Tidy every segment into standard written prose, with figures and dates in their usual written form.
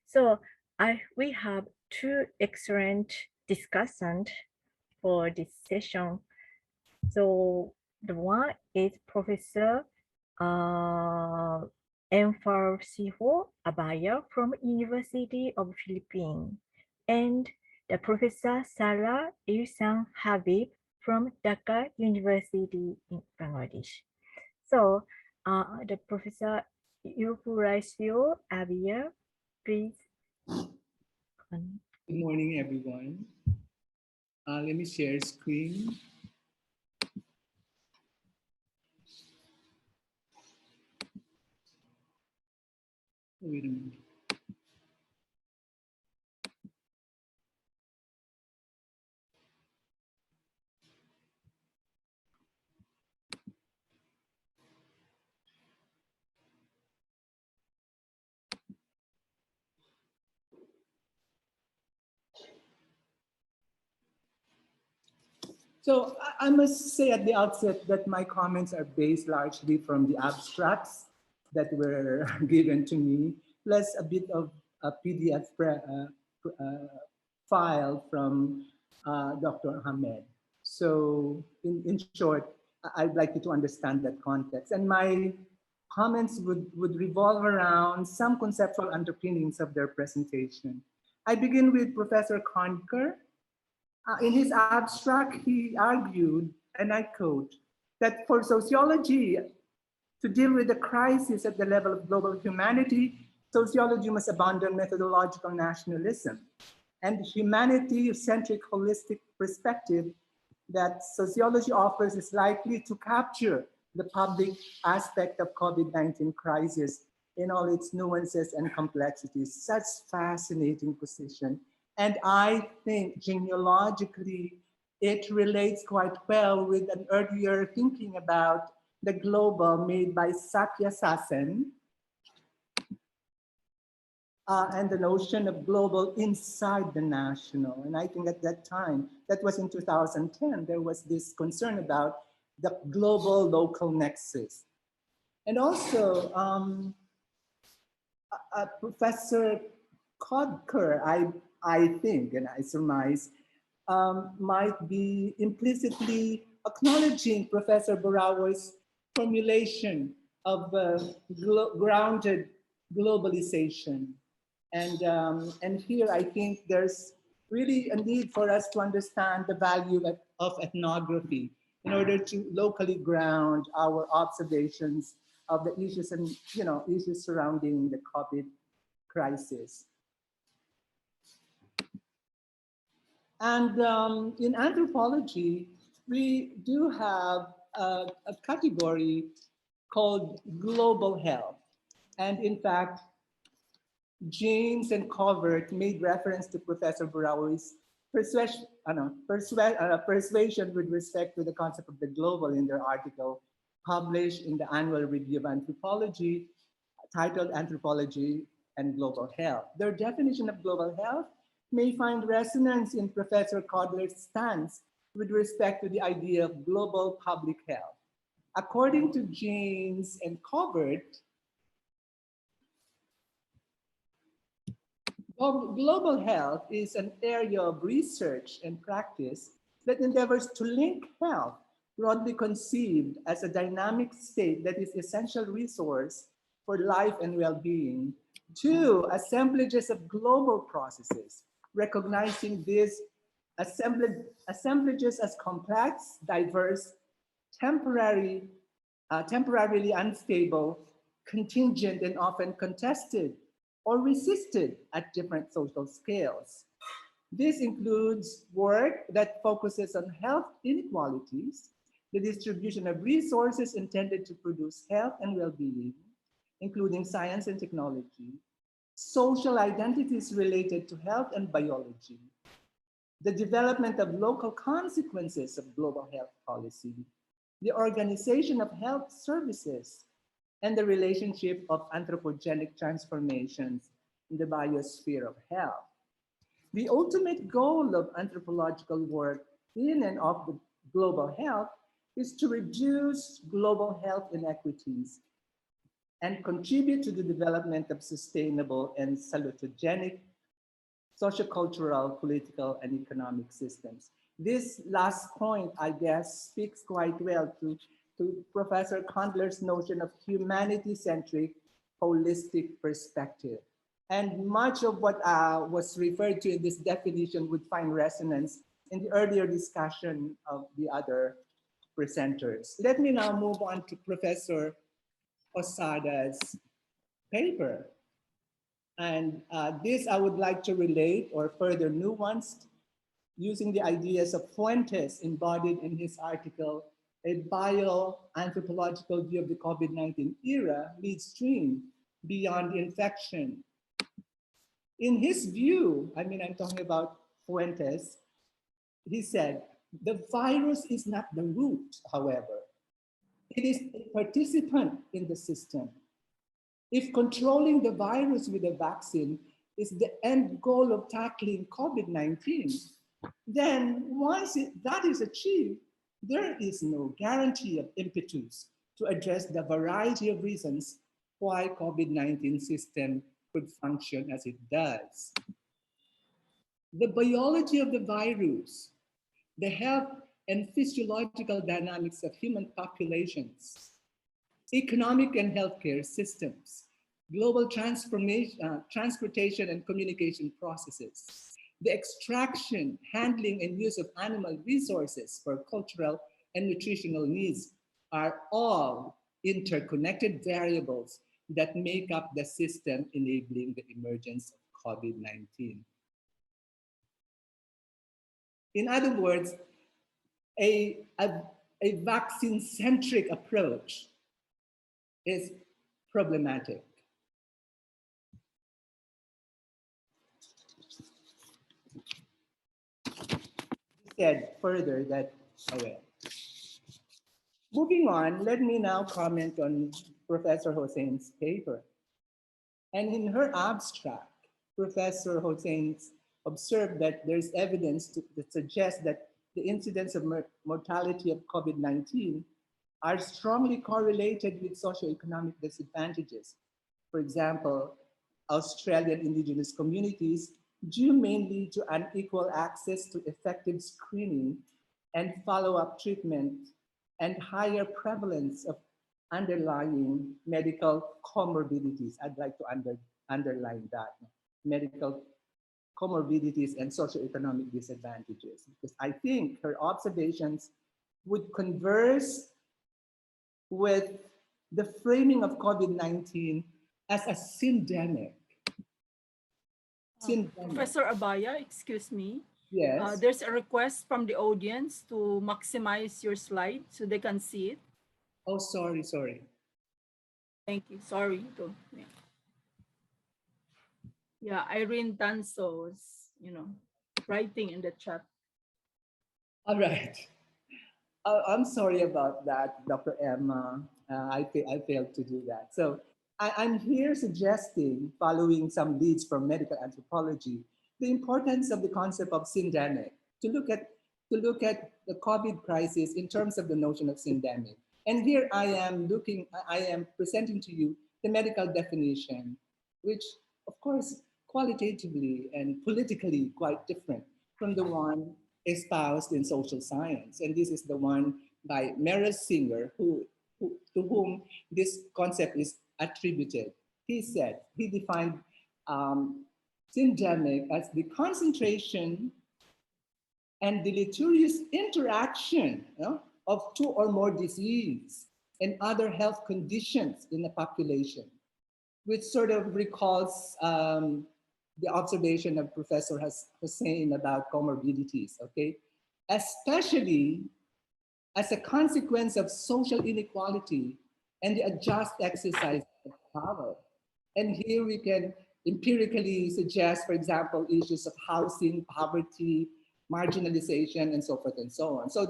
So we have two excellent discussants for this session. So the one is Professor uh, Eufracio Abaya from University of Philippines and the Professor Sarah Ihsan Habib from Dhaka University in Bangladesh. So the Professor Eufracio Abaya, please. Good morning, everyone. Let me share screen. Wait a minute. So I must say at the outset that my comments are based largely from the abstracts that were given to me, plus a bit of a PDF file from Dr. Ahmed. So in short, I'd like you to understand that context. And my comments would revolve around some conceptual underpinnings of their presentation. I begin with Professor Conker. In his abstract, he argued, and I quote, that for sociology to deal with the crisis at the level of global humanity, sociology must abandon methodological nationalism and humanity-centric holistic perspective that sociology offers is likely to capture the public aspect of COVID-19 crisis in all its nuances and complexities. Such fascinating position. And I think genealogically, it relates quite well with an earlier thinking about the global made by Satya Sassen, and the notion of global inside the national. And I think at that time, that was in 2010, there was this concern about the global local nexus. And also, Professor Kodker, I think, and I surmise, might be implicitly acknowledging Professor Borawo's formulation of grounded globalization. And here I think there's really a need for us to understand the value of ethnography in order to locally ground our observations of the issues and issues surrounding the COVID crisis. And in anthropology, we do have a category called global health. And in fact, James and Covert made reference to Professor Burawi's persuasion with respect to the concept of the global in their article published in the Annual Review of Anthropology titled Anthropology and Global Health. Their definition of global health may find resonance in Professor Kodler's stance with respect to the idea of global public health. According to James and Covert, global health is an area of research and practice that endeavors to link health, broadly conceived as a dynamic state that is essential resource for life and well-being, to assemblages of global processes, recognizing these assemblages as complex, diverse, temporarily unstable, contingent, and often contested or resisted at different social scales. This includes work that focuses on health inequalities, the distribution of resources intended to produce health and well-being, including science and technology, social identities related to health and biology, the development of local consequences of global health policy, the organization of health services, and the relationship of anthropogenic transformations in the biosphere of health. The ultimate goal of anthropological work in and of the global health is to reduce global health inequities and contribute to the development of sustainable and salutogenic sociocultural, political, and economic systems. This last point, I guess, speaks quite well to Professor Kandler's notion of humanity-centric, holistic perspective. And much of what was referred to in this definition would find resonance in the earlier discussion of the other presenters. Let me now move on to Professor Posada's paper. And this I would like to relate or further nuanced using the ideas of Fuentes embodied in his article, A Bioanthropological View of the COVID-19 Era, Midstream, Beyond Infection. In his view, I mean, I'm talking about Fuentes, he said, the virus is not the root, however. It is a participant in the system. If controlling the virus with a vaccine is the end goal of tackling COVID-19, then once that is achieved, there is no guarantee of impetus to address the variety of reasons why COVID-19 system could function as it does. The biology of the virus, the health and physiological dynamics of human populations, economic and healthcare systems, global transportation and communication processes, the extraction, handling, and use of animal resources for cultural and nutritional needs are all interconnected variables that make up the system enabling the emergence of COVID-19. In other words, a vaccine-centric approach is problematic. He said further that, okay. Moving on, let me now comment on Professor Hossain's paper. And in her abstract, Professor Hossain observed that there's evidence that suggests that the incidence of mortality of COVID-19 are strongly correlated with socioeconomic disadvantages. For example, Australian indigenous communities, due mainly to unequal access to effective screening and follow-up treatment and higher prevalence of underlying medical comorbidities. I'd like to underline that, medical comorbidities and socioeconomic disadvantages, because I think her observations would converse with the framing of COVID-19 as a syndemic. Professor Abaya, excuse me. Yes. There's a request from the audience to maximize your slide so they can see it. Oh, sorry. Thank you. Sorry. Yeah, Irene Tanso's, writing in the chat. All right. I'm sorry about that, Dr. Emma. I failed to do that. So I'm here suggesting, following some leads from medical anthropology, the importance of the concept of syndemic, to look at the COVID crisis in terms of the notion of syndemic. And here I am presenting to you the medical definition, which of course, qualitatively and politically quite different from the one espoused in social science. And this is the one by Merrill Singer, to whom this concept is attributed. He defined syndemic as the concentration and deleterious interaction of two or more disease and other health conditions in a population, which sort of recalls the observation of Professor Hossain about comorbidities, okay? Especially as a consequence of social inequality and the unjust exercise of power. And here we can empirically suggest, for example, issues of housing, poverty, marginalization, and so forth and so on. So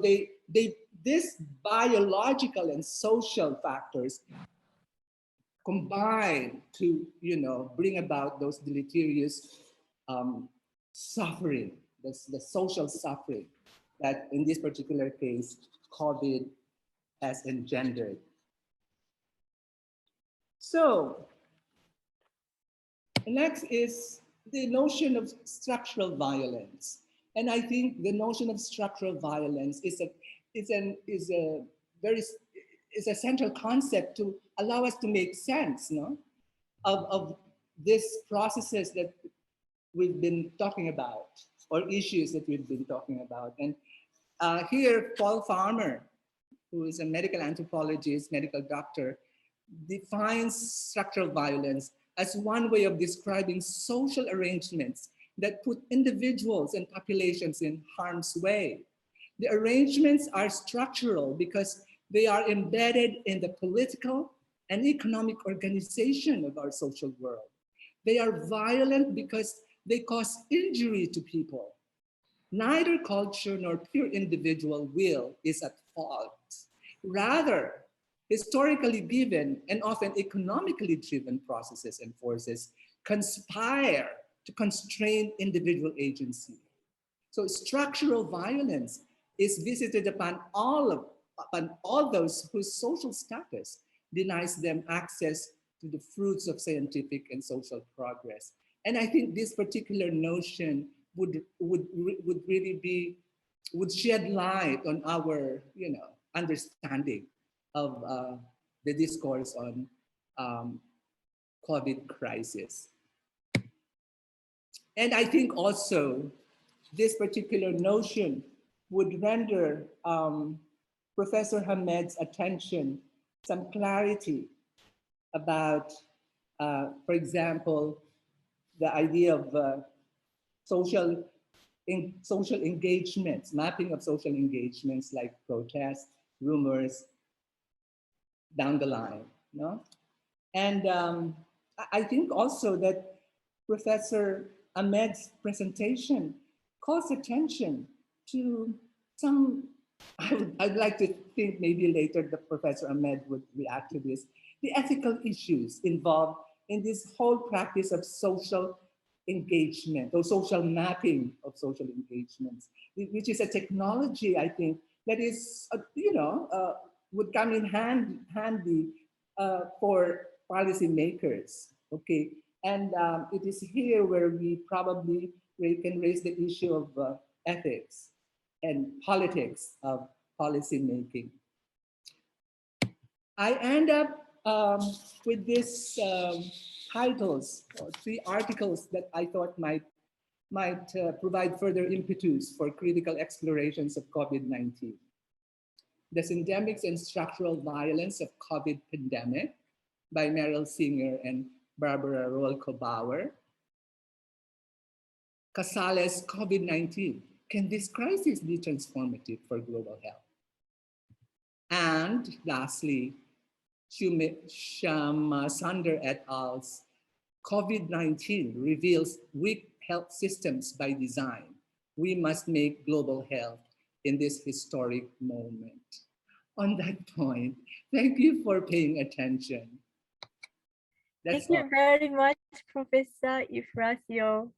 this biological and social factors combine to bring about those deleterious suffering, the social suffering that in this particular case COVID has engendered. So next is the notion of structural violence. And I think the notion of structural violence is a very is a central concept to allow us to make sense, no, of these processes that we've been talking about, or issues that we've been talking about. And here, Paul Farmer, who is a medical anthropologist, medical doctor, defines structural violence as one way of describing social arrangements that put individuals and populations in harm's way. The arrangements are structural because they are embedded in the political and economic organization of our social world. They are violent because they cause injury to people. Neither culture nor pure individual will is at fault. Rather, historically given and often economically driven processes and forces conspire to constrain individual agency. So structural violence is visited upon all those whose social status denies them access to the fruits of scientific and social progress. And I think this particular notion would really be, would shed light on our, understanding of the discourse on COVID crisis. And I think also this particular notion would render Professor Hamed's attention some clarity about, for example, the idea of social engagements, mapping of social engagements like protests, rumors, down the line, no? And I think also that Professor Ahmed's presentation calls attention to some, I'd like to think maybe later that Professor Ahmed would react to this, the ethical issues involved in this whole practice of social engagement or social mapping of social engagements, which is a technology, I think, that is, would come in handy for policymakers, okay? And it is here where we probably can raise the issue of ethics and politics of policymaking. I end up with these titles, or 3 articles that I thought might provide further impetus for critical explorations of COVID-19. The Syndemics and Structural Violence of COVID Pandemic by Meryl Singer and Barbara Rolko-Bauer. Casales, COVID-19. Can this crisis be transformative for global health? And lastly, Shamasunder et al.'s COVID-19 reveals weak health systems by design. We must make global health in this historic moment. On that point, thank you for paying attention. Thank you very much, Professor Eufracio.